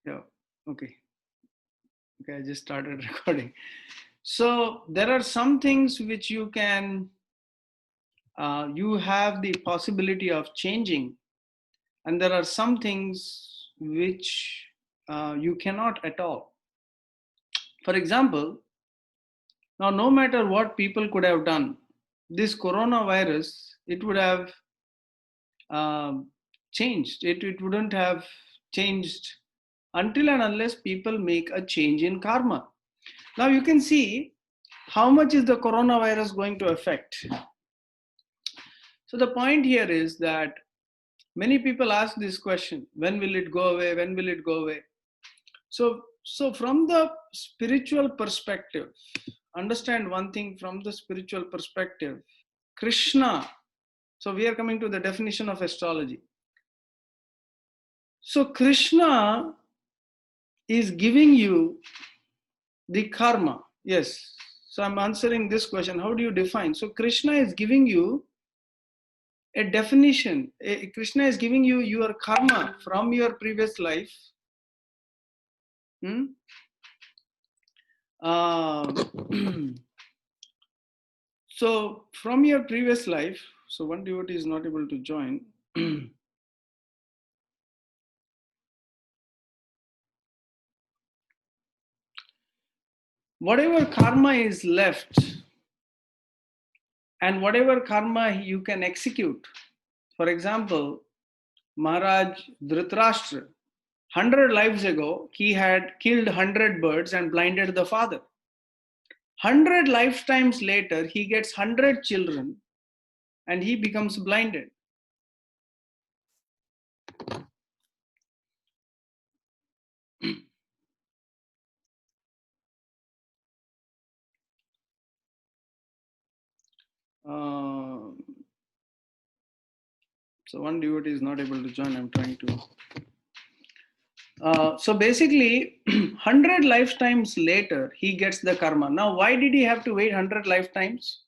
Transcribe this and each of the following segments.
Yeah. Okay. Okay. I just started recording. So there are some things which you can, you have the possibility of changing, and there are some things which you cannot at all. For example, now no matter what people could have done, this coronavirus, it would have changed. It wouldn't have changed until and unless people make a change in karma. Now you can see how much is the coronavirus going to affect. So the point here is that many people ask this question: when will it go away? When will it go away? So from the spiritual perspective, understand one thing from the spiritual perspective. Krishna. So we are coming to the definition of astrology. So Krishna is giving you the karma. Yes. So I'm answering this question. How do you define? So Krishna is giving you a definition. Krishna is giving you your karma from your previous life. So from your previous life, so one devotee is not able to join. Whatever karma is left and whatever karma you can execute. For example, Maharaj Dhritarashtra, 100 lives ago, he had killed 100 birds and blinded the father. 100 lifetimes later, he gets 100 children and he becomes blinded. So one devotee is not able to join. I'm trying to. So basically, 100 lifetimes later, he gets the karma. Now, why did he have to wait 100 lifetimes?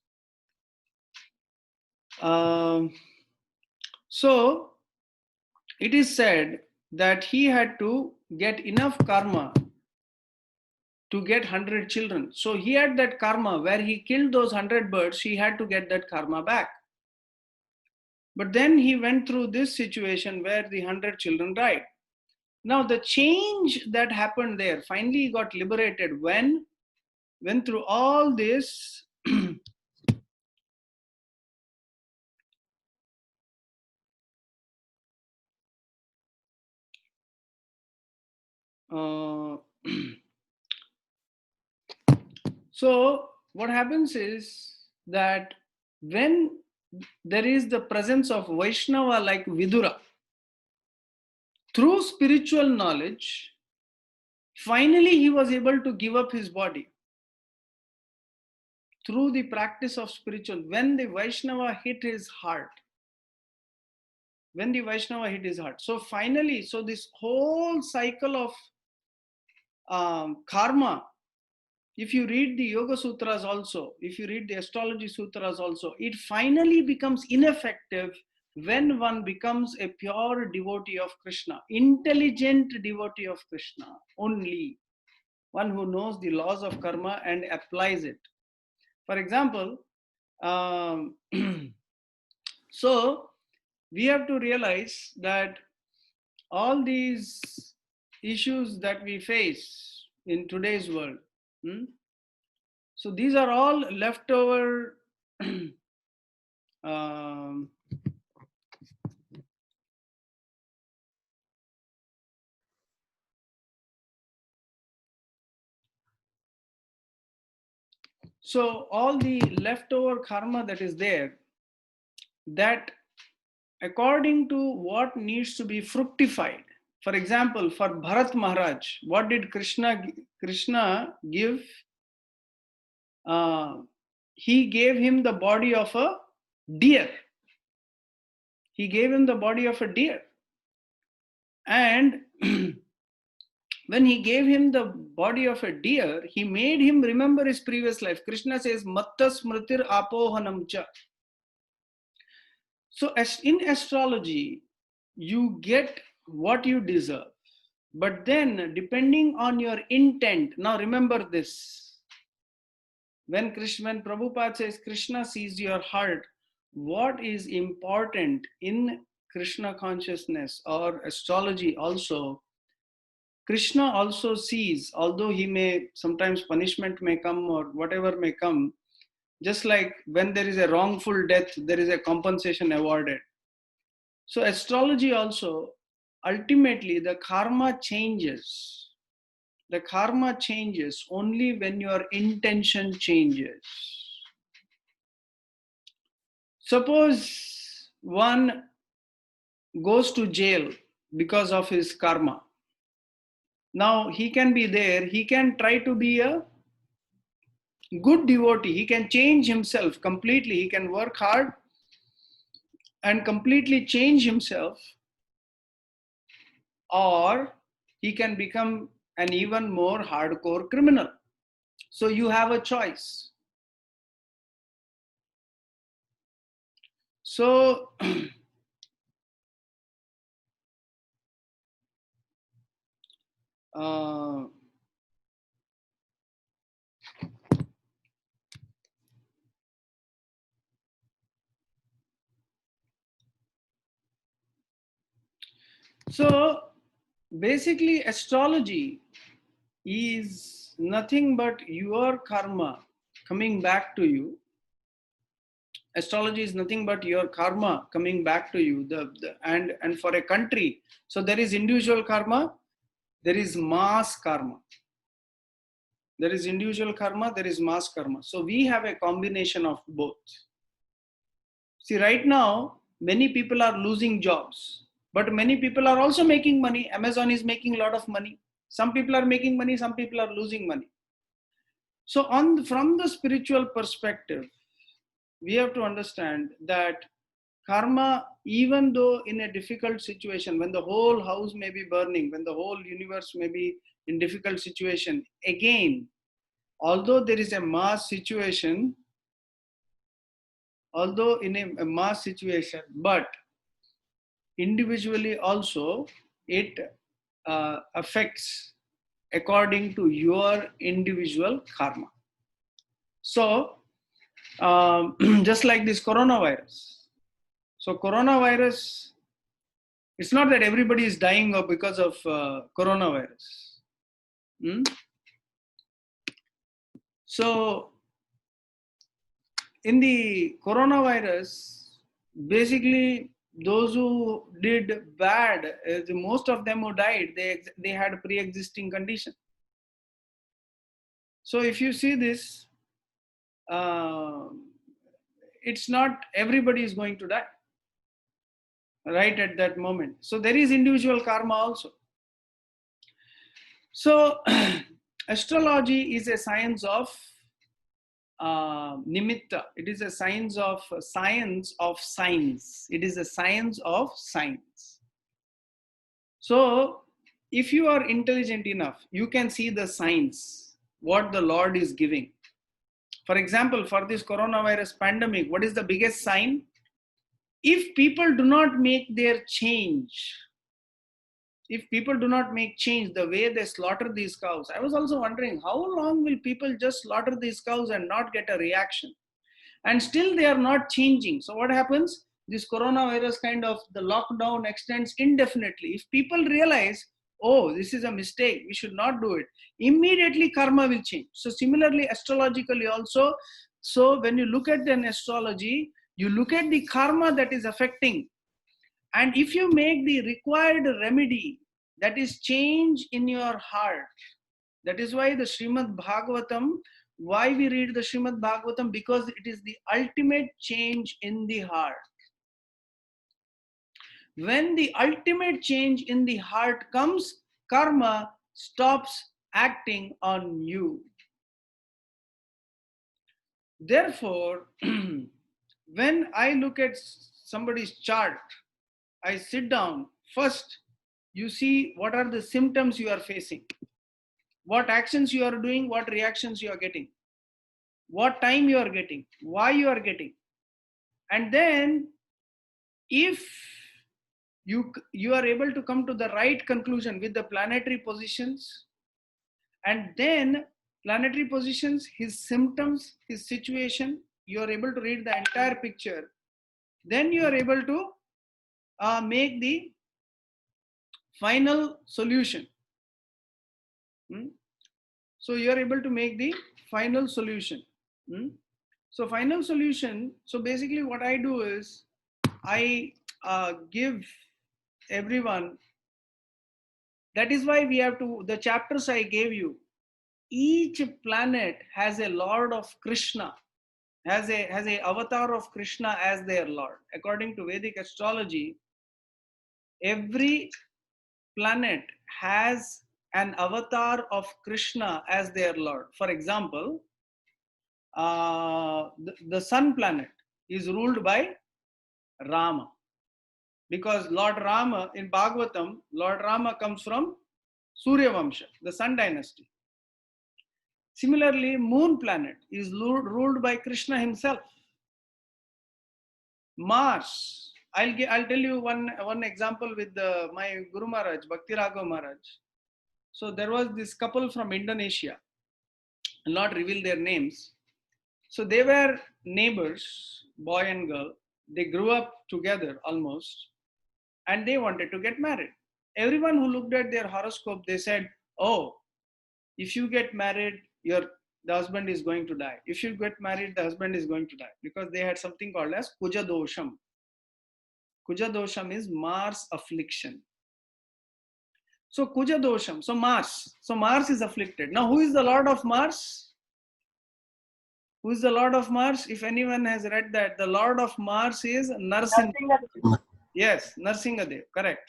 So it is said that he had to get enough karma to get 100 children. So he had that karma where he killed those 100 birds, he had to get that karma back. But then he went through this situation where the 100 children died. Now the change that happened there, finally he got liberated when through all this so what happens is that when there is the presence of Vaishnava like Vidura, through spiritual knowledge, finally he was able to give up his body. Through the practice of spiritual, when the Vaishnava hit his heart, so finally, so this whole cycle of karma, if you read the Yoga Sutras also, if you read the Astrology Sutras also, it finally becomes ineffective when one becomes a pure devotee of Krishna, intelligent devotee of Krishna, only one who knows the laws of karma and applies it. For example, so we have to realize that all these issues that we face in today's world, so these are all leftover so all the leftover karma that is there, that according to what needs to be fructified. For example, for Bharat Maharaj, what did Krishna give? He gave him the body of a deer. He gave him the body of a deer. And when he gave him the body of a deer, he made him remember his previous life. Krishna says, Matta smritir apohanam cha. So as in astrology, you get what you deserve. But then, depending on your intent, now remember this. When Prabhupada says Krishna sees your heart, what is important in Krishna consciousness or astrology also, Krishna also sees, although he may, sometimes punishment may come or whatever may come, just like when there is a wrongful death, there is a compensation awarded. So astrology also, ultimately the karma changes. The karma changes only when your intention changes. Suppose one goes to jail because of his karma. Now he can be there, he can try to be a good devotee, he can change himself completely, he can work hard and completely change himself, or he can become an even more hardcore criminal. So you have a choice. So so basically astrology is nothing but your karma coming back to you. Astrology is nothing but your karma coming back to you. And for a country, so there is individual karma, there is mass karma. There is individual karma, there is mass karma. So we have a combination of both. See, right now, many people are losing jobs, but many people are also making money. Amazon is making a lot of money. Some people are making money, some people are losing money. So from the spiritual perspective, we have to understand that karma, even though in a difficult situation, when the whole house may be burning, when the whole universe may be in difficult situation, again, although there is a mass situation, although in a mass situation, but individually also it affects according to your individual karma. So just like this coronavirus. So coronavirus, it's not that everybody is dying because of coronavirus. So in the coronavirus, basically those who did bad, most of them who died, they had pre-existing condition. So if you see this, it's not everybody is going to die right at that moment. So there is individual karma also. So astrology is a science of nimitta. It is a science of science. It is a science of science. So if you are intelligent enough, you can see the signs, what the Lord is giving. For example, for this coronavirus pandemic, what is the biggest sign? If people do not make their change, if people do not make change the way they slaughter these cows, I was also wondering how long will people just slaughter these cows and not get a reaction? And still they are not changing. So what happens? This coronavirus kind of the lockdown extends indefinitely. If people realize, oh, this is a mistake, we should not do it, immediately karma will change. So similarly, astrologically also, so when you look at an astrology, you look at the karma that is affecting. And if you make the required remedy, that is change in your heart. That is why the Srimad Bhagavatam, why we read the Srimad Bhagavatam? Because it is the ultimate change in the heart. When the ultimate change in the heart comes, karma stops acting on you. Therefore, when I look at somebody's chart, I sit down. First, you see what are the symptoms you are facing, what actions you are doing, what reactions you are getting, what time you are getting, why you are getting. And then if you are able to come to the right conclusion with the planetary positions, and then planetary positions, his symptoms, his situation, you are able to read the entire picture. Then you are able to make the final solution. So you are able to make the final solution. So final solution, so basically what I do is I give everyone, that is why we have to, the chapters I gave you, each planet has a lord of Krishna, has a avatar of Krishna as their lord. According to Vedic astrology, every planet has an avatar of Krishna as their lord. For example, the sun planet is ruled by Rama, because Lord Rama in Bhagavatam, Lord Rama comes from Surya Vamsha, the sun dynasty. Similarly, moon planet is ruled by Krishna himself. Mars, I'll tell you one example with my Guru Maharaj, Bhakti Raghav Maharaj. So there was this couple from Indonesia. I'll not reveal their names. So they were neighbors, boy and girl. They grew up together almost, and they wanted to get married. Everyone who looked at their horoscope, they said, oh, if you get married, the husband is going to die. If you get married, the husband is going to die, because they had something called as Kuja Dosham. Kuja Dosham is Mars affliction. So Kuja Dosham, so Mars is afflicted. Now who is the Lord of Mars? Who is the Lord of Mars? If anyone has read that, the Lord of Mars is Narsingadev. Yes, Narsingadev, correct.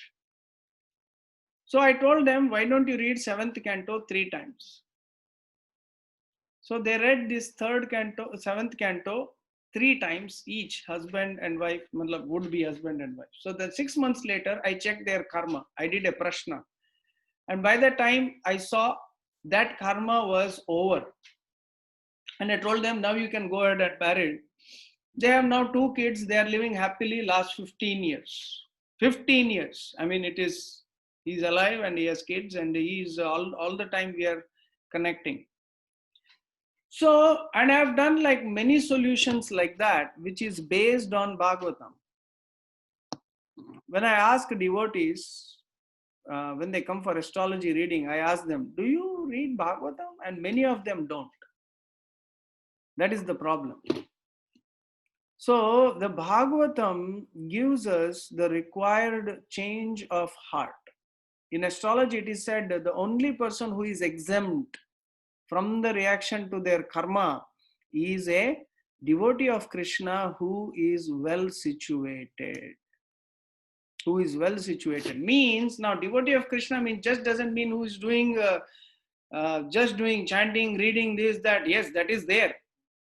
So I told them, why don't you read 7th canto 3 times? So they read this 3rd canto, 7th canto 3 times each, husband and wife, would be husband and wife. So then 6 months later, I checked their karma. I did a prashna. And by that time, I saw that karma was over. And I told them, now you can go ahead and marry. They have now 2 kids. They are living happily last 15 years. 15 years. I mean, he's alive and he has kids, and he's all the time we are connecting. So, and I have done like many solutions like that, which is based on Bhagavatam. When I ask devotees, when they come for astrology reading, I ask them, do you read Bhagavatam? And many of them don't. That is the problem. So the Bhagavatam gives us the required change of heart. In astrology, it is said that the only person who is exempt from the reaction to their karma is a devotee of Krishna who is well situated. Who is well situated means, now devotee of Krishna means just doesn't mean who is doing just doing chanting, reading this, that. Yes, that is there.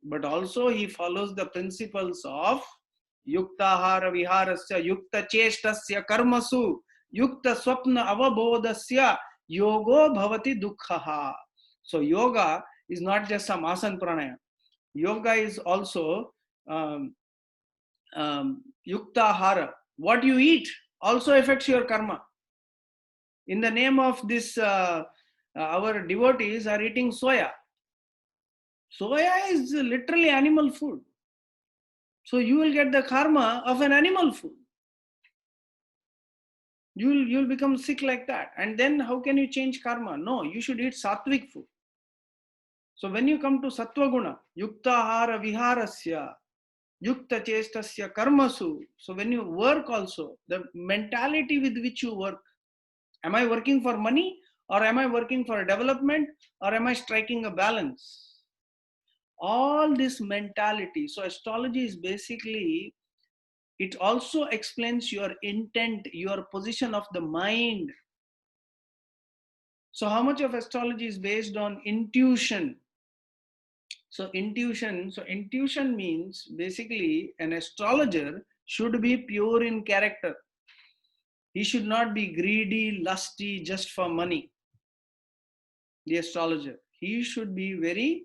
But also he follows the principles of yuktahara viharasya, yukta cheshtasya karmasu, yukta swapna avabodhasya, yogo bhavati dukkhaha. So yoga is not just some asana pranayama. Yoga is also yuktahara. What you eat also affects your karma. In the name of this, our devotees are eating soya. Soya is literally animal food. So you will get the karma of an animal food. You'll become sick like that. And then how can you change karma? No, you should eat sattvic food. So when you come to sattva guna, yukta hara viharasya, yukta chestasya karmasu. So when you work also, the mentality with which you work, am I working for money, or am I working for development, or am I striking a balance? All this mentality. So astrology is basically, it also explains your intent, your position of the mind. So how much of astrology is based on intuition? So intuition means basically an astrologer should be pure in character. He should not be greedy, lusty just for money. The astrologer, he should be very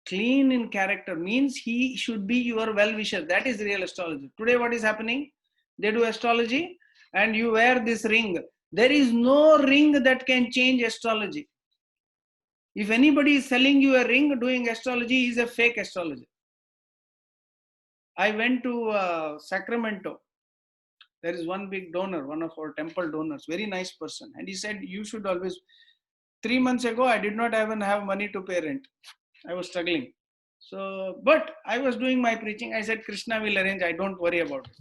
clean in character, means he should be your well-wisher. That is real astrology. Today what is happening? They do astrology and you wear this ring. There is no ring that can change astrology. If anybody is selling you a ring doing astrology, he is a fake astrologer. I went to Sacramento. There is one big donor, one of our temple donors, very nice person. And he said, you should always, 3 months ago, I did not even have money to pay rent. I was struggling. So, but I was doing my preaching. I said, Krishna will arrange. I don't worry about it.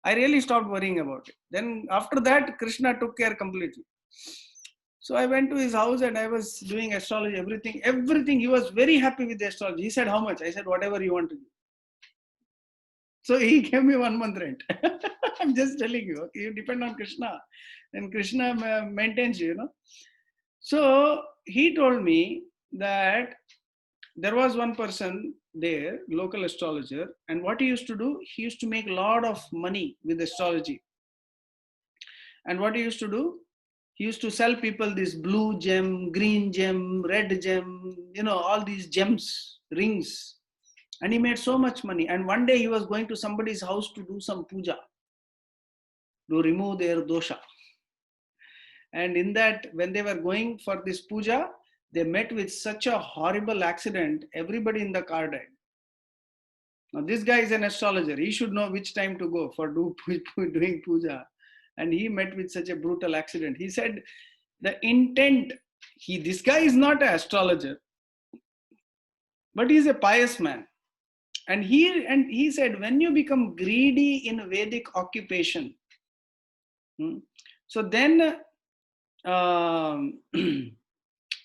I really stopped worrying about it. Then after that, Krishna took care completely. So I went to his house and I was doing astrology, everything. He was very happy with the astrology. He said, how much? I said, whatever you want to do. So he gave me 1 month rent. I'm just telling you, okay, you depend on Krishna, and Krishna maintains you, So he told me that there was one person there, local astrologer, and what he used to do, he used to make a lot of money with astrology. And what he used to do, he used to sell people this blue gem, green gem, red gem, all these gems, rings. And he made so much money. And one day he was going to somebody's house to do some puja, to remove their dosha. And in that, when they were going for this puja, they met with such a horrible accident, everybody in the car died. Now this guy is an astrologer. He should know which time to go for doing puja. And he met with such a brutal accident. He said, the intent, this guy is not an astrologer, but he's a pious man. And he said, when you become greedy in Vedic occupation, so then,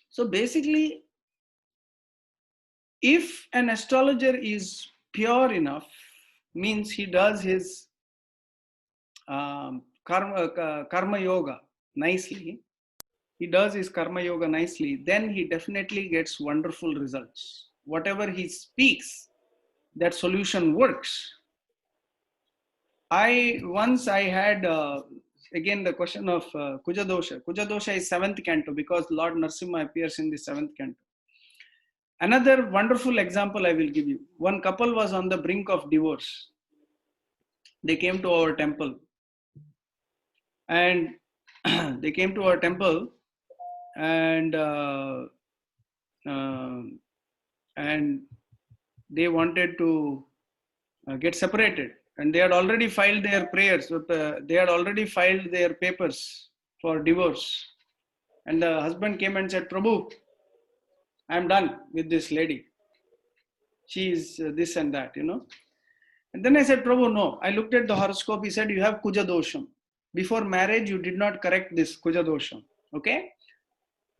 so basically, if an astrologer is pure enough, means he does his karma yoga nicely, then he definitely gets wonderful results. Whatever he speaks, that solution works. Once I had, again, the question of Kuja Dosha. Kuja Dosha is 7th canto because Lord Narasimha appears in the 7th canto. Another wonderful example I will give you. One couple was on the brink of divorce. They came to our temple. And they came to our temple and they wanted to get separated. And they had already filed their prayers. They had already filed their papers for divorce. And the husband came and said, Prabhu, I'm done with this lady. She's this and that, And then I said, Prabhu, no. I looked at the horoscope. He said, you have Kuja Dosham. Before marriage, you did not correct this Kuja Dosham. Okay?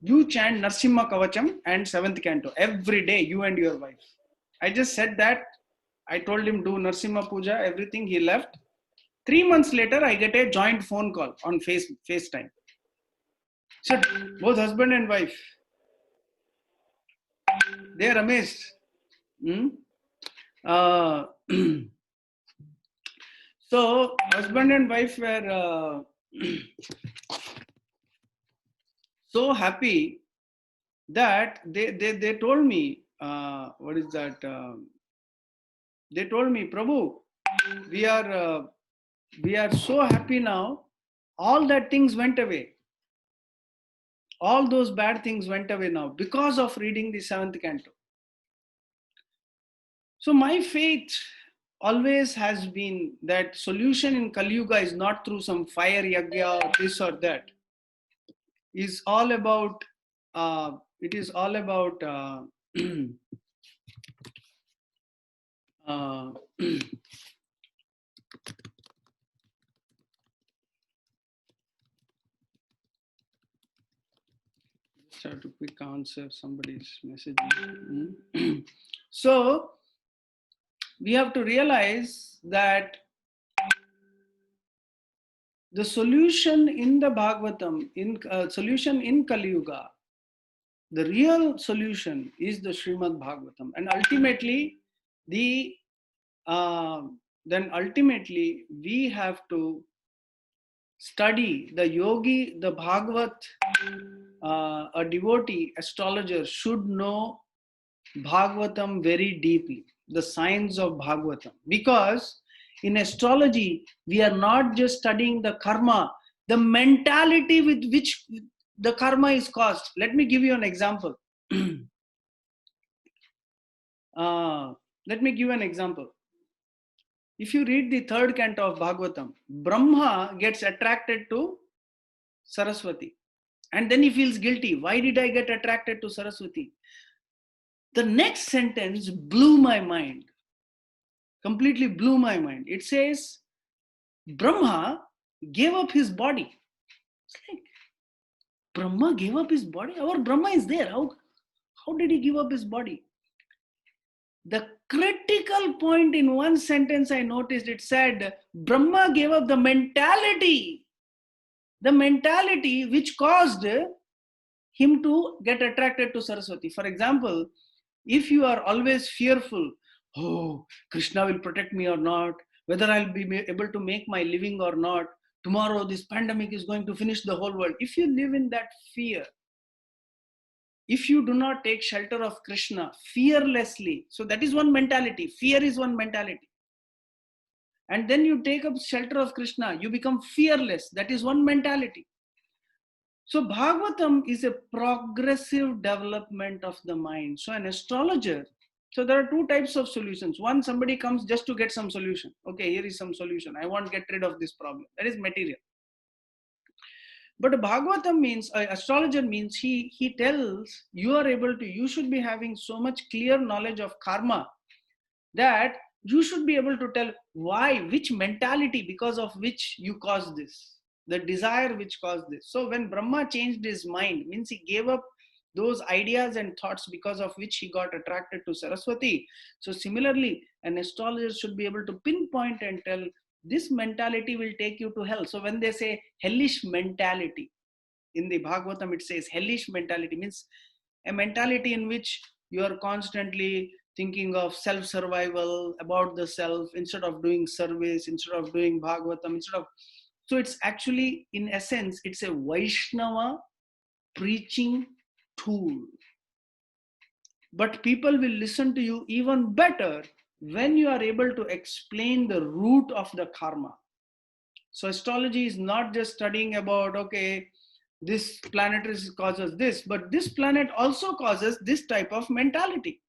You chant Narasimha Kavacham and 7th canto every day, you and your wife. I just said that. I told him, do Narasimha Puja, everything. He left. 3 months later, I get a joint phone call on FaceTime. Said, both husband and wife. They are amazed. So, husband and wife were so happy that they told me, what is that? They told me, Prabhu, we are so happy now. All that things went away. All those bad things went away now because of reading the 7th canto. So my faith always has been that solution in Kali Yuga is not through some fire yagya or this or that. Is all about, it is all about just have to quick answer somebody's message. So we have to realize that the solution in the Bhagavatam, solution in Kali Yuga, the real solution is the Srimad Bhagavatam, and ultimately then ultimately we have to study the yogi, the Bhagavat. A devotee astrologer should know Bhagavatam very deeply, the science of Bhagavatam, because In astrology, we are not just studying the karma, the mentality with which the karma is caused. Let me give you an example. uh, Let me give you an example. If you read the third canto of Bhagavatam, Brahma gets attracted to Saraswati. And then he feels guilty. Why did I get attracted to Saraswati? The next sentence blew my mind. Completely blew my mind. It says, Brahma gave up his body. It's like, Brahma gave up his body? Our Brahma is there. How did he give up his body? The critical point in one sentence I noticed, it said, Brahma gave up the mentality which caused him to get attracted to Saraswati. For example, if you are always fearful, oh, Krishna will protect me or not, whether I'll be able to make my living or not, tomorrow this pandemic is going to finish the whole world. If you live in that fear, if you do not take shelter of Krishna fearlessly, so that is one mentality. Fear is one mentality. And then you take up shelter of Krishna, you become fearless. That is one mentality. So Bhagavatam is a progressive development of the mind. So an astrologer, so there are two types of solutions. One, somebody comes just to get some solution. Okay, here is some solution. I want to get rid of this problem. That is material. But Bhagavatam means, astrologer means he tells you should be having so much clear knowledge of karma that you should be able to tell why, which mentality because of which you caused this, the desire which caused this. So when Brahma changed his mind, means he gave up those ideas and thoughts because of which he got attracted to Saraswati. So similarly, an astrologer should be able to pinpoint and tell this mentality will take you to hell. So when they say hellish mentality, in the Bhagavatam it says hellish mentality means a mentality in which you are constantly thinking of self-survival, about the self, instead of doing service, instead of doing Bhagavatam, so it's actually, in essence, it's a Vaishnava preaching tool. But people will listen to you even better when you are able to explain the root of the karma. So astrology is not just studying about, okay, this planet causes this, but this planet also causes this type of mentality.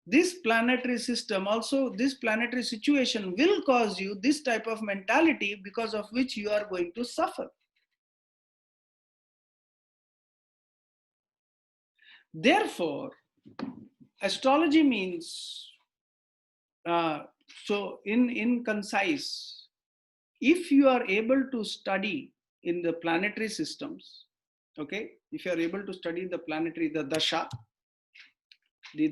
This planetary system also, this planetary situation will cause you this type of mentality because of which you are going to suffer. Therefore, astrology means, so in concise, if you are able to study in the planetary systems, okay, if you are able to study the planetary, the dasha, the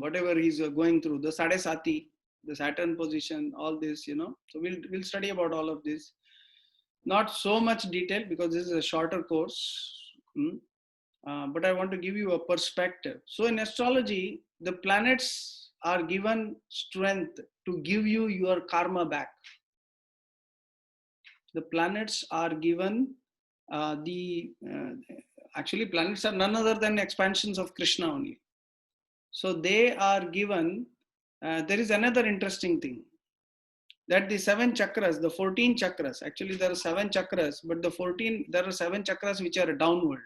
whatever he's going through, the Sadesati, the Saturn position, all this, so we'll study about all of this. Not so much detail because this is a shorter course, but I want to give you a perspective. So in astrology, the planets are given strength to give you your karma back. The planets are given actually planets are none other than expansions of Krishna only. So they are given, there is another interesting thing, that the 7 chakras, the 14 chakras, actually there are 7 chakras, but there are 7 chakras which are downward.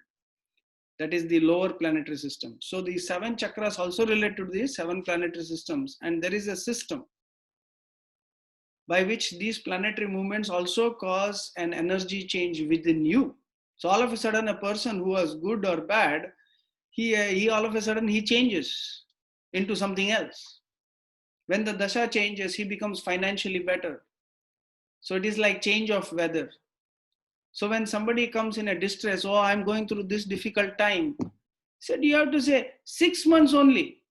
That is the lower planetary system. So the 7 chakras also relate to the 7 planetary systems. And there is a system by which these planetary movements also cause an energy change within you. So all of a sudden, a person who was good or bad, he all of a sudden he changes into something else. When the dasha changes, he becomes financially better. So it is like change of weather. So when somebody comes in a distress, oh, I'm going through this difficult time, said you have to say 6 months only,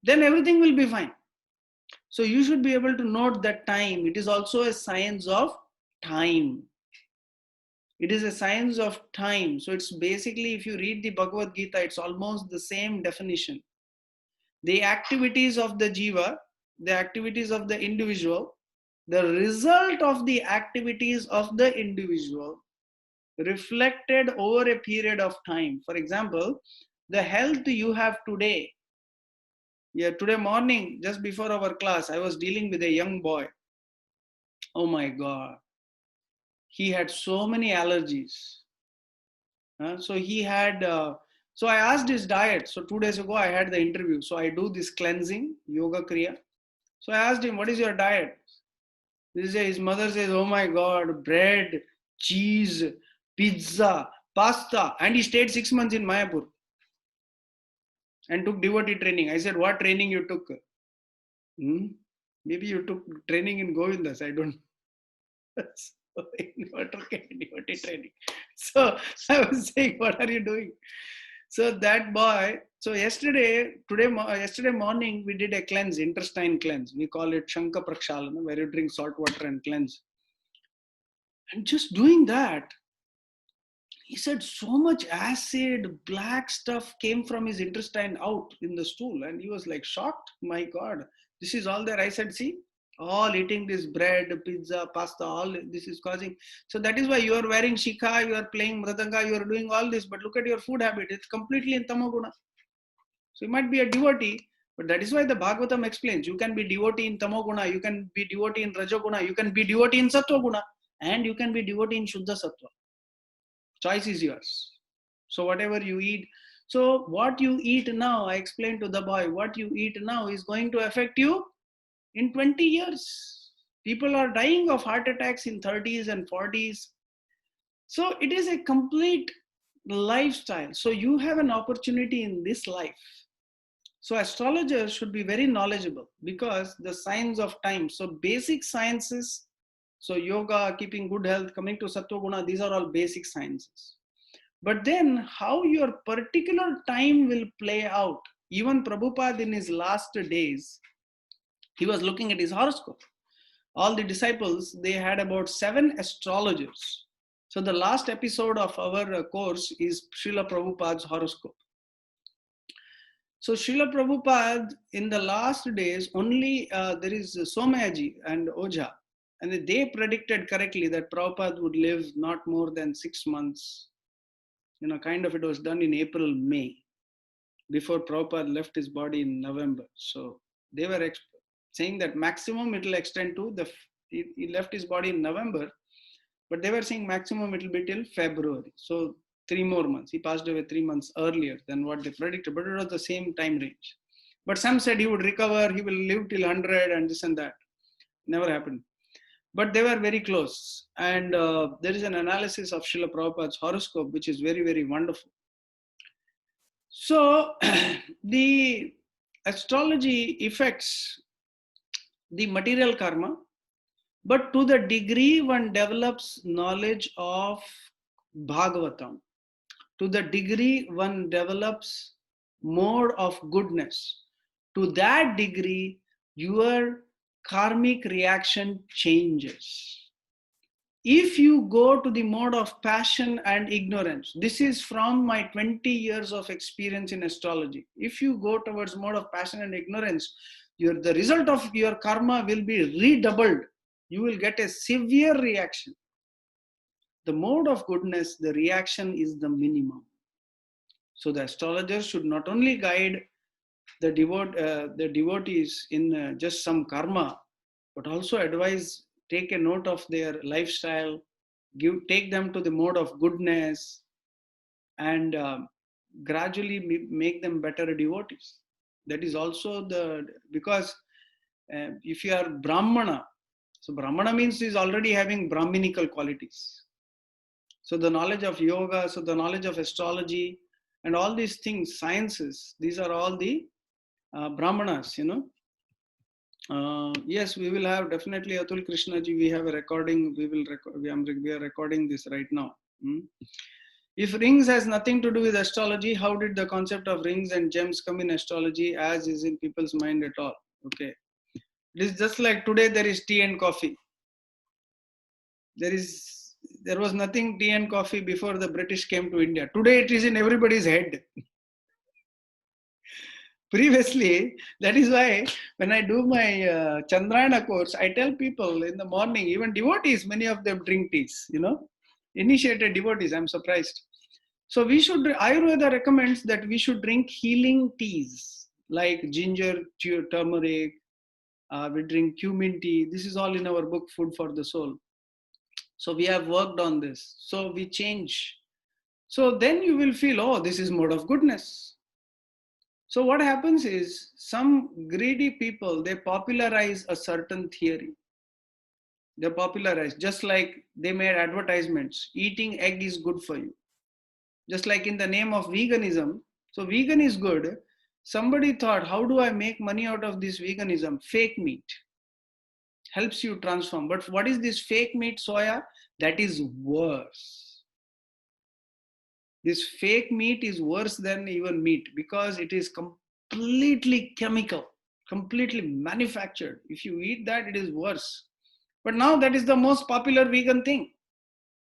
then everything will be fine. So you should be able to note that time. It is also a science of time. It is a science of time. So it's basically, if you read the Bhagavad Gita, it's almost the same definition. The activities of the jiva, the activities of the individual, the result of the activities of the individual reflected over a period of time. For example, The health you have today. Yeah, today morning, just before our class, I was dealing with a young boy. Oh my God. He had so many allergies. So he had, so I asked his diet. So 2 days ago, I had the interview. So I do this cleansing, yoga kriya. So I asked him, what is your diet? His mother says, oh my God, bread, cheese, pizza, pasta. And he stayed 6 months in Mayapur and took devotee training. I said, what training you took? Hmm? Maybe you took training in Govindas. I don't know. So, devotee training. So I was saying, what are you doing? So that boy, so yesterday morning, we did a cleanse, intestine cleanse. We call it Shanka Prakshalana, where you drink salt water and cleanse. And just doing that, he said so much acid, black stuff came from his intestine out in the stool. And he was like shocked. My God, this is all there. I said, see, all eating this bread, pizza, pasta, all this is causing. So that is why you are wearing shikha, you are playing mridanga, you are doing all this. But look at your food habit. It's completely in tamoguna. So you might be a devotee, but that is why the Bhagavatam explains you can be devotee in tamoguna, you can be devotee in rajoguna, you can be devotee in sattva and you can be devotee in shuddha sattva. Choice is yours. So whatever you eat, so what you eat now, I explained to the boy, what you eat now is going to affect you in 20 years. People are dying of heart attacks in 30s and 40s. So it is a complete lifestyle. So you have an opportunity in this life. So astrologers should be very knowledgeable because the signs of time. So basic sciences, so yoga, keeping good health, coming to sattva guna, these are all basic sciences. But then how your particular time will play out. Even Prabhupada in his last days, he was looking at his horoscope. All the disciples, they had about 7 astrologers. So the last episode of our course is Srila Prabhupada's horoscope. So Srila Prabhupada, in the last days, only there is Somayaji and Oja, and they predicted correctly that Prabhupada would live not more than 6 months. You know, kind of it was done in April, May, before Prabhupada left his body in November. So they were saying that maximum it will extend to he left his body in November, but they were saying maximum it will be till February. So 3 more months. He passed away 3 months earlier than what they predicted, but it was the same time range. But some said he would recover, he will live till 100 and this and that. Never happened. But they were very close. And there is an analysis of Srila Prabhupada's horoscope, which is very, very wonderful. So the astrology affects the material karma, but to the degree one develops knowledge of Bhagavatam, to the degree one develops mode of goodness, to that degree your karmic reaction changes. If you go to the mode of passion and ignorance, this is from my 20 years of experience in astrology. If you go towards mode of passion and ignorance, the result of your karma will be redoubled. You will get a severe reaction. The mode of goodness, the reaction is the minimum. So the astrologer should not only guide the devotees in just some karma, but also advise, take a note of their lifestyle, take them to the mode of goodness, and gradually make them better devotees. That is also because if you are Brahmana, so Brahmana means is already having Brahminical qualities. So the knowledge of yoga, so the knowledge of astrology, and all these things, sciences, these are all the Brahmanas, you know. Yes, we will have definitely Atul Krishnaji. We have a recording. We are recording this right now. If rings has nothing to do with astrology, how did the concept of rings and gems come in astrology as is in people's mind at all? Okay. It is just like today there is tea and coffee. There was nothing tea and coffee before the British came to India. Today it is in everybody's head. Previously, that is why when I do my Chandrayana course, I tell people in the morning, even devotees, many of them drink teas, you know, initiated devotees, I'm surprised. So Ayurveda recommends that we should drink healing teas like ginger, turmeric, we drink cumin tea. This is all in our book, Food for the Soul. So we have worked on this. So we change. So then you will feel, oh, this is mode of goodness. So what happens is some greedy people, they popularize a certain theory. They popularize, just like they made advertisements. Eating egg is good for you. Just like in the name of veganism. So vegan is good. Somebody thought, how do I make money out of this veganism? Fake meat helps you transform. But what is this fake meat, soya? That is worse. This fake meat is worse than even meat because it is completely chemical, completely manufactured. If you eat that, it is worse. But now that is the most popular vegan thing.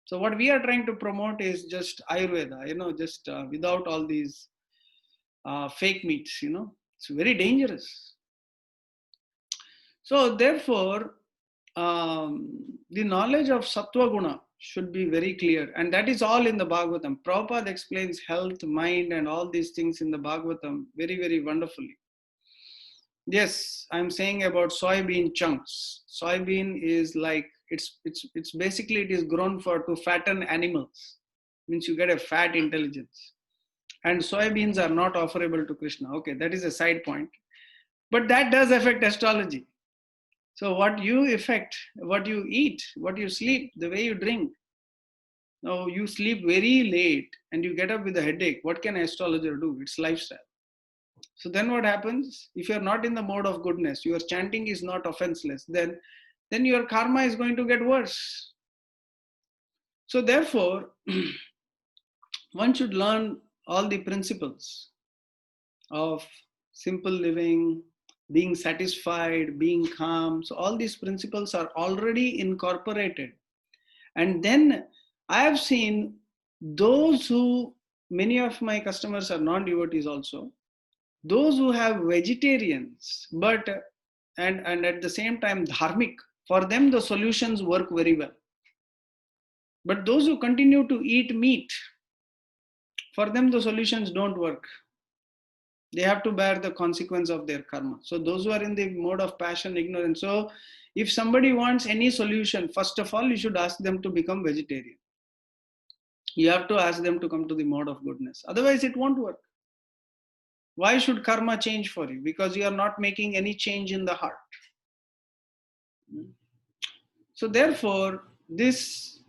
So what we are trying to promote is just Ayurveda, just without all these fake meats, It's very dangerous. So therefore, the knowledge of Sattva Guna should be very clear. And that is all in the Bhagavatam. Prabhupada explains health, mind, and all these things in the Bhagavatam very, very wonderfully. Yes, I'm saying about soybean chunks. Soybean is like, it's basically, it is grown to fatten animals. Means you get a fat intelligence. And soybeans are not offerable to Krishna. Okay, that is a side point. But that does affect astrology. So what you affect, what you eat, what you sleep, the way you drink. Now you sleep very late and you get up with a headache. What can an astrologer do? It's lifestyle. So then what happens? If you're not in the mode of goodness, your chanting is not offenseless, then your karma is going to get worse. So therefore, one should learn all the principles of simple living, being satisfied, being calm. So all these principles are already incorporated. And then I have seen many of my customers are non-devotees also, those who have vegetarians, and at the same time dharmic, for them the solutions work very well. But those who continue to eat meat, for them the solutions don't work. They have to bear the consequence of their karma. So those who are in the mode of passion, ignorance. So if somebody wants any solution, first of all, you should ask them to become vegetarian. You have to ask them to come to the mode of goodness. Otherwise, it won't work. Why should karma change for you? Because you are not making any change in the heart. So therefore, this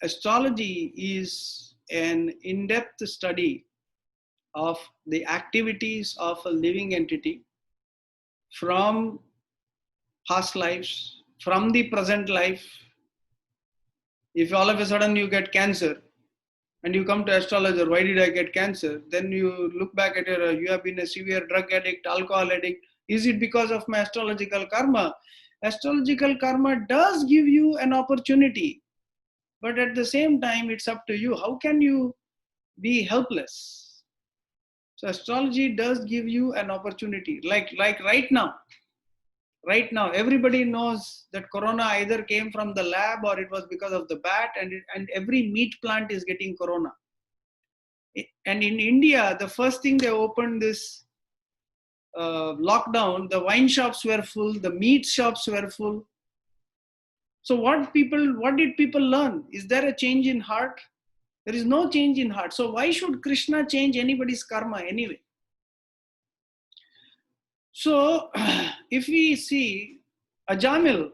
astrology is an in-depth study of the activities of a living entity from past lives, from the present life. If all of a sudden you get cancer and you come to astrologer, why did I get cancer? Then you look back at you have been a severe drug addict, alcohol addict. Is it because of my astrological karma? Astrological karma does give you an opportunity, but at the same time, it's up to you. How can you be helpless? So astrology does give you an opportunity. Like right now, everybody knows that corona either came from the lab or it was because of the bat, and every meat plant is getting corona. And in India, the first thing they opened this lockdown, the wine shops were full, the meat shops were full. So what did people learn? Is there a change in heart? There is no change in heart. So why should Krishna change anybody's karma anyway? So if we see Ajamil,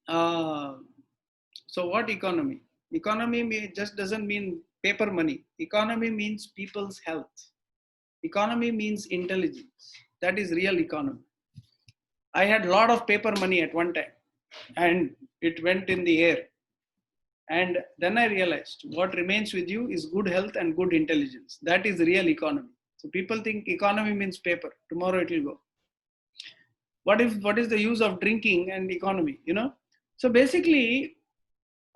so what economy? Economy just doesn't mean paper money. Economy means people's health. Economy means intelligence. That is real economy. I had a lot of paper money at one time and it went in the air. And then I realized what remains with you is good health and good intelligence. That is real economy. So people think economy means paper. Tomorrow it will go. What is the use of drinking and economy? So basically,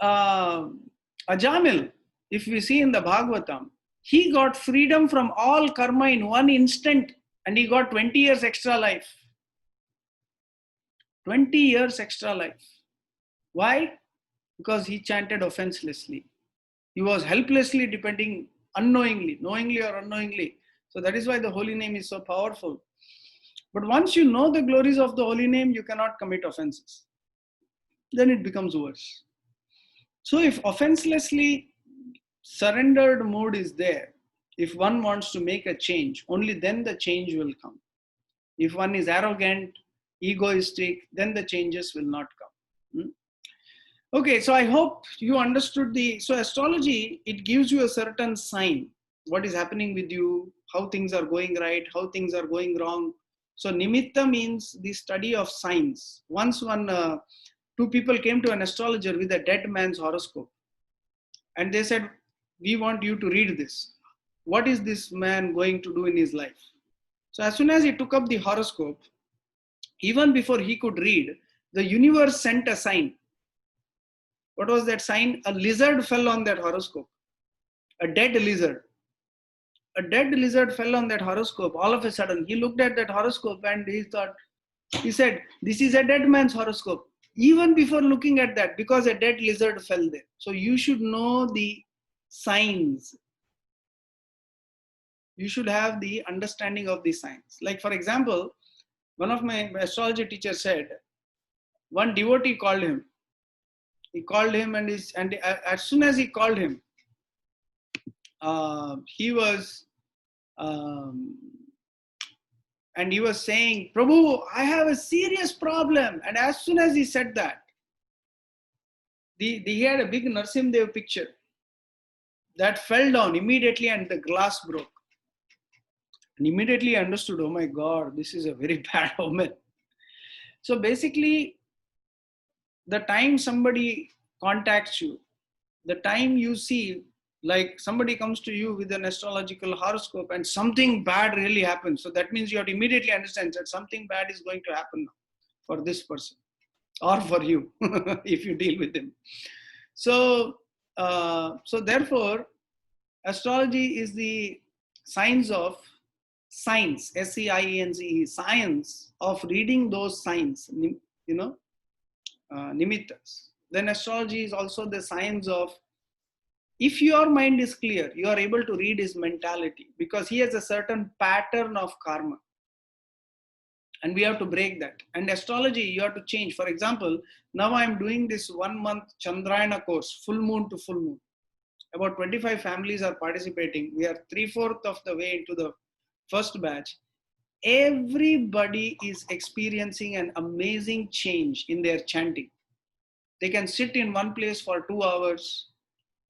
Ajamil, if we see in the Bhagavatam, he got freedom from all karma in one instant and he got 20 years extra life. 20 years extra life. Why? Because he chanted offenselessly. He was helplessly depending unknowingly, knowingly or unknowingly. So that is why the holy name is so powerful. But once you know the glories of the holy name, you cannot commit offenses. Then it becomes worse. So if offenselessly surrendered mood is there, if one wants to make a change, only then the change will come. If one is arrogant, egoistic, then the changes will not come. Okay, so I hope you understood so astrology, it gives you a certain sign, what is happening with you, how things are going right, how things are going wrong. So nimitta means the study of signs. Once two people came to an astrologer with a dead man's horoscope, and they said, we want you to read this. What is this man going to do in his life? So as soon as he took up the horoscope, even before he could read, the universe sent a sign. What was that sign? A lizard fell on that horoscope. A dead lizard. A dead lizard fell on that horoscope. All of a sudden, he looked at that horoscope and he said, this is a dead man's horoscope. Even before looking at that, because a dead lizard fell there. So you should know the signs. You should have the understanding of the signs. Like for example, one of my astrology teachers said, one devotee called him. He called him and as soon as he called him, he was and he was saying, Prabhu, I have a serious problem. And as soon as he said that, he had a big Narsimdev picture that fell down immediately and the glass broke. And immediately I understood, oh my God, this is a very bad omen. So basically, the time somebody contacts you, the time you see, like somebody comes to you with an astrological horoscope and something bad really happens. So that means you have to immediately understand that something bad is going to happen now for this person or for you if you deal with him. So, so therefore, astrology is the science of science, S-E-I-E-N-C-E, science of reading those signs, nimittas. Then astrology is also the science of, if your mind is clear, you are able to read his mentality because he has a certain pattern of karma. And we have to break that. And astrology, you have to change. For example, now I'm doing this 1 month Chandrayana course, full moon to full moon. About 25 families are participating. We are 3/4 of the way into the first batch. Everybody is experiencing an amazing change in their chanting. They can sit in one place for 2 hours.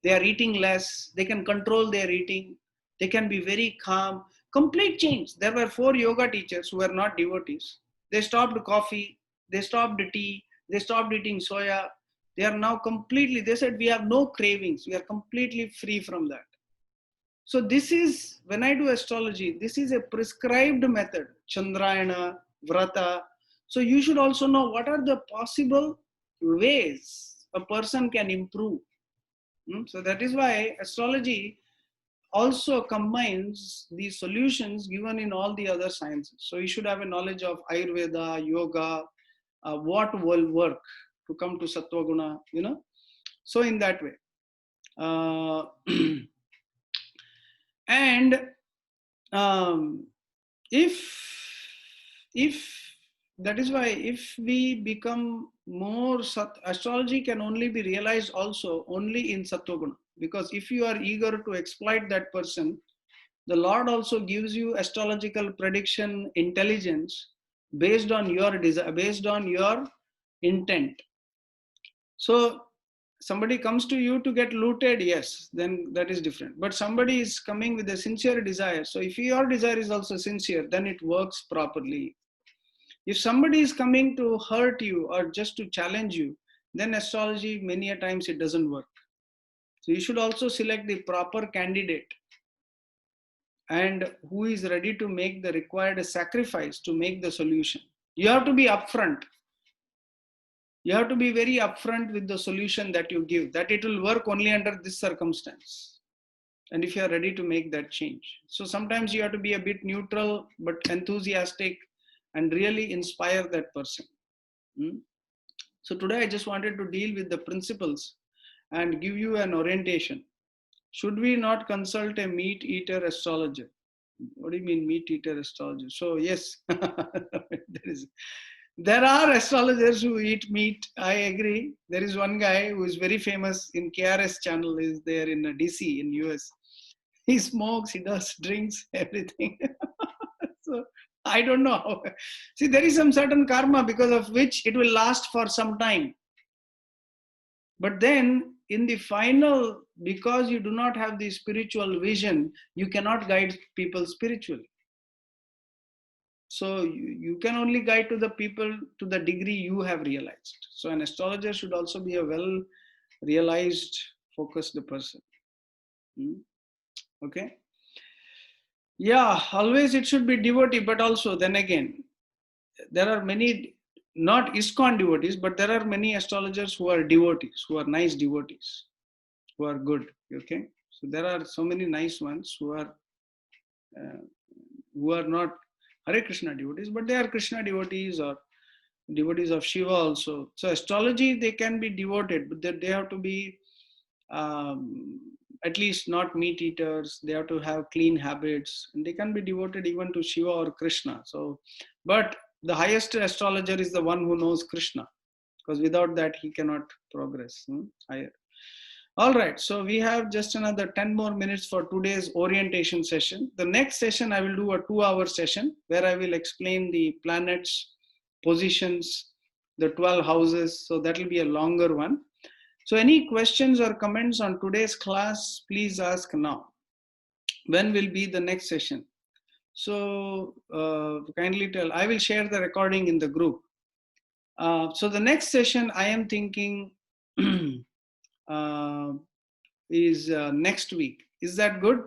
They are eating less. They can control their eating. They can be very calm. Complete change. There were 4 yoga teachers who were not devotees. They stopped coffee. They stopped tea. They stopped eating soya. They are now completely, they said, we have no cravings. We are completely free from that. So this is, when I do astrology, this is a prescribed method, Chandrayana, Vrata. So you should also know what are the possible ways a person can improve. So that is why astrology also combines the solutions given in all the other sciences. So you should have a knowledge of Ayurveda, yoga, what will work to come to Sattva Guna, So in that way. And if that is why if we become more astrology can only be realized also only in Sattva-guna, because if you are eager to exploit that person, the Lord also gives you astrological prediction intelligence based on your desire, based on your intent. So somebody comes to you to get looted, yes, then that is different. But somebody is coming with a sincere desire. So if your desire is also sincere, then it works properly. If somebody is coming to hurt you or just to challenge you, then astrology, many a times it doesn't work. So you should also select the proper candidate and who is ready to make the required sacrifice to make the solution. You have to be upfront. You have to be very upfront with the solution that you give, that it will work only under this circumstance. And if you are ready to make that change. So sometimes you have to be a bit neutral, but enthusiastic and really inspire that person. So today I just wanted to deal with the principles and give you an orientation. Should we not consult a meat eater astrologer? What do you mean meat eater astrologer? So yes, there are astrologers who eat meat. I agree. There is one guy who is very famous in KRS channel, is there in DC in US. He smokes, he does drinks, everything. So I don't know how. See, there is some certain karma because of which it will last for some time. But then in the final, because you do not have the spiritual vision, you cannot guide people spiritually. So you can only guide to the people to the degree you have realized. So an astrologer should also be a well realized, focused person. Okay. Yeah, always it should be devotee, but also then again, there are many, not ISKCON devotees, but there are many astrologers who are devotees, who are nice devotees, who are good. Okay. So there are so many nice ones uh, who are not Hare Krishna devotees, but they are Krishna devotees or devotees of Shiva also. So astrology, they can be devoted, but they have to be at least not meat eaters. They have to have clean habits, and they can be devoted even to Shiva or Krishna. So, but the highest astrologer is the one who knows Krishna, because without that he cannot progress higher. All right, so we have just another 10 more minutes for today's orientation session. The next session, I will do a 2-hour session where I will explain the planets, positions, the 12 houses. So that will be a longer one. So any questions or comments on today's class, please ask now. When will be the next session? So kindly tell. I will share the recording in the group. So the next session I am thinking is next week. Is that good?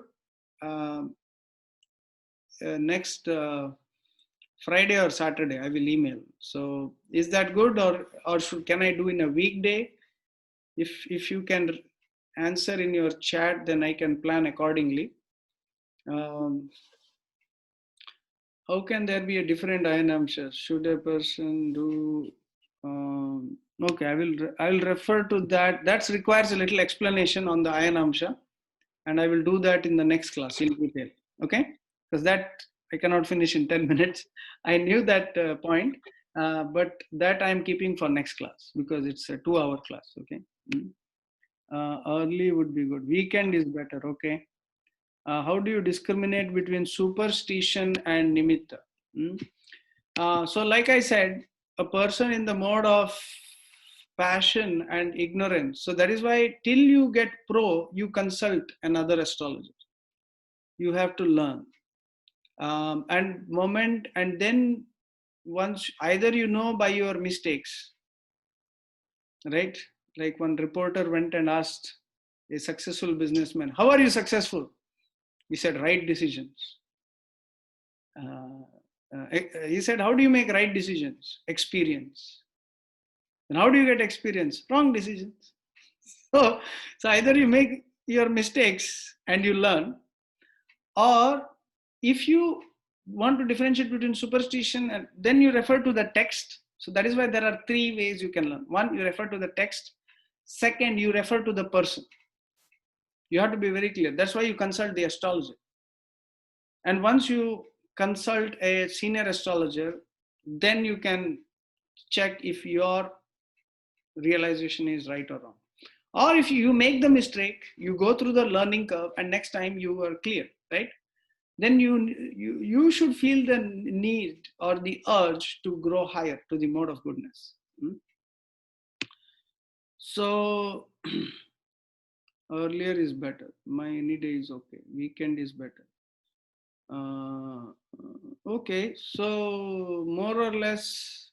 Next Friday or Saturday, I will email. So is that good, or can I do in a weekday? If you can answer in your chat, then I can plan accordingly. How can there be a different ayanamsha? Should a person do? Okay, I will refer to that. That requires a little explanation on the ayanamsha, and I will do that in the next class in detail. Okay, because that I cannot finish in 10 minutes. I knew that point, but that I am keeping for next class because it's a 2-hour class. Okay. Early would be good. Weekend is better. Okay. How do you discriminate between superstition and nimitta? So like I said, a person in the mode of passion and ignorance. So that is why till you get pro, you consult another astrologer. You have to learn. And then once either you know by your mistakes, right? Like one reporter went and asked a successful businessman, how are you successful? He said, right decisions. He said, how do you make right decisions? Experience. And how do you get experience? Wrong decisions. So either you make your mistakes and you learn, or if you want to differentiate between superstition, and then you refer to the text. So that is why there are 3 ways you can learn. One, you refer to the text. Second, you refer to the person. You have to be very clear. That's why you consult the astrologer. And once you consult a senior astrologer, then you can check if your realization is right or wrong. Or if you make the mistake, you go through the learning curve and next time you are clear, right? Then you should feel the need or the urge to grow higher to the mode of goodness. So earlier is better. My any day is okay. Weekend is better. Okay, so more or less,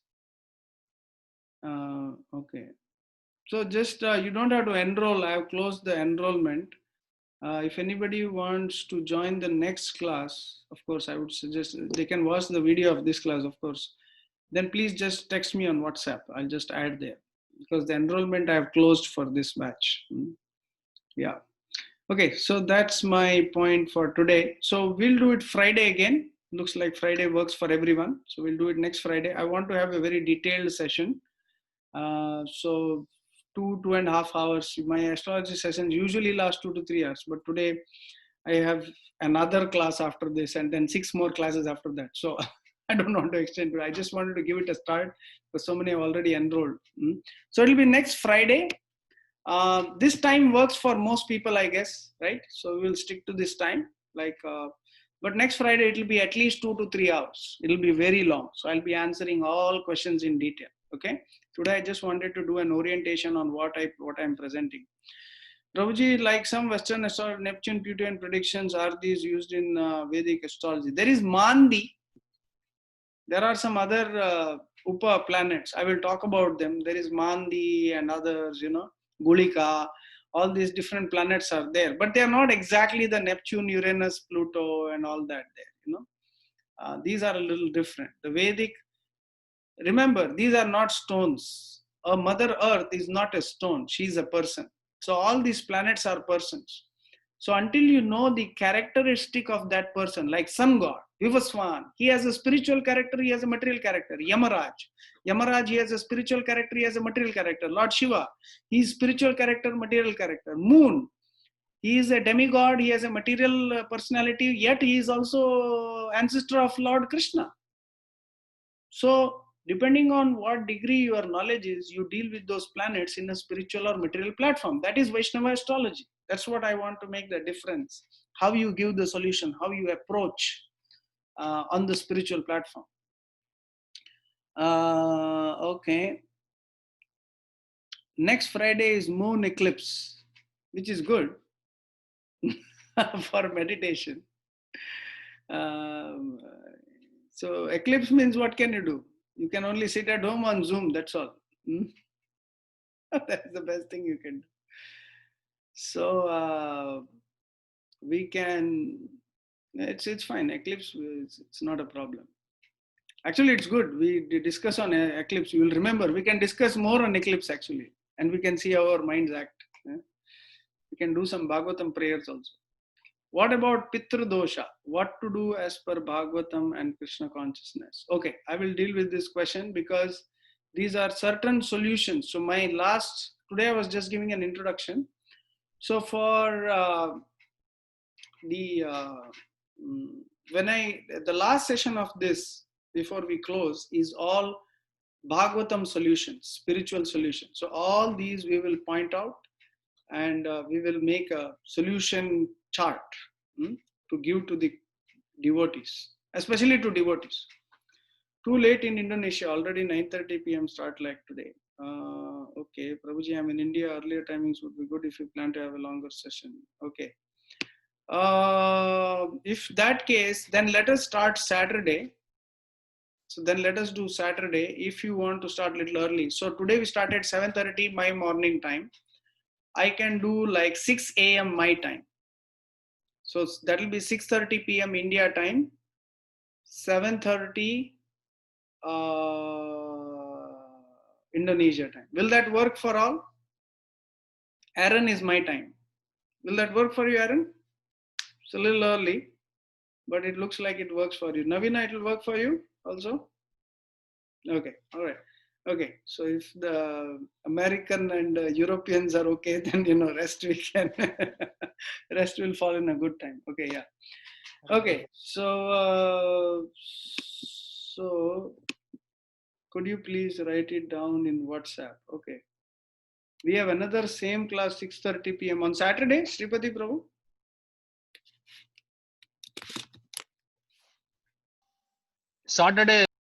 okay. So just you don't have to enroll. I have closed the enrollment. If anybody wants to join the next class, of course, I would suggest they can watch the video of this class, of course. Then please just text me on WhatsApp. I'll just add there because the enrollment I have closed for this batch. Yeah. Okay, so that's my point for today. So we'll do it Friday again. Looks like Friday works for everyone. So we'll do it next Friday. I want to have a very detailed session. So 2.5 hours. My astrology sessions usually last 2 to 3 hours, but today I have another class after this and then 6 more classes after that. So I don't want to extend it. I just wanted to give it a start because so many have already enrolled. So it'll be next Friday. This time works for most people, I guess, right? So we'll stick to this time. But next Friday it will be at least 2 to 3 hours. It will be very long. So I'll be answering all questions in detail. Okay. Today I just wanted to do an orientation on what I'm presenting. Prabhuji, like some Western astrology, Neptune, Pluto, and predictions, are these used in Vedic astrology? There is Mandi. There are some other Upa planets. I will talk about them. There is Mandi and others, Gulika. All these different planets are there, but they are not exactly the Neptune, Uranus, Pluto, and all that there. These are a little different. The Vedic, remember, these are not stones. A Mother Earth is not a stone. She is a person. So all these planets are persons. So until you know the characteristic of that person, like sun god, Vivaswan, he has a spiritual character, he has a material character. Yamaraj, he has a spiritual character, he has a material character. Lord Shiva, he is spiritual character, material character. Moon, he is a demigod, he has a material personality, yet he is also ancestor of Lord Krishna. So depending on what degree your knowledge is, you deal with those planets in a spiritual or material platform. That is Vaishnava astrology. That's what I want to make the difference. How you give the solution, how you approach on the spiritual platform. Okay. Next Friday is moon eclipse, which is good for meditation. So eclipse means what can you do? You can only sit at home on Zoom, that's all. That's the best thing you can do. So we can, it's fine. Eclipse, it's not a problem. Actually, it's good. We discuss on eclipse. You will remember, we can discuss more on eclipse actually. And we can see how our minds act. We can do some Bhagavatam prayers also. What about Pitru Dosha? What to do as per Bhagavatam and Krishna consciousness? Okay, I will deal with this question because these are certain solutions. So today I was just giving an introduction. So for the last session of this, before we close, is all Bhagavatam solutions, spiritual solutions. So all these we will point out and we will make a solution chart to give to the devotees, especially to devotees. Too late in Indonesia, already 9:30 p.m. start like today. Okay, Prabhuji, I'm in India. Earlier timings would be good if you plan to have a longer session. Okay. If that case, then let us start Saturday. So then let us do Saturday if you want to start a little early. So today we start at 7:30 my morning time. I can do like 6 a.m. my time. So that will be 6:30 p.m. India time, 7:30 Indonesia time. Will that work for all? Aaron is my time. Will that work for you, Aaron? It's a little early, but it looks like it works for you. Navina, it will work for you also? Okay, all right. Okay, so if the American and Europeans are okay, then rest we can rest will fall in a good time. Okay, yeah. Okay, so could you please write it down in WhatsApp? Okay. We have another same class 6:30 p.m. on Saturday, Sripati Prabhu. Saturday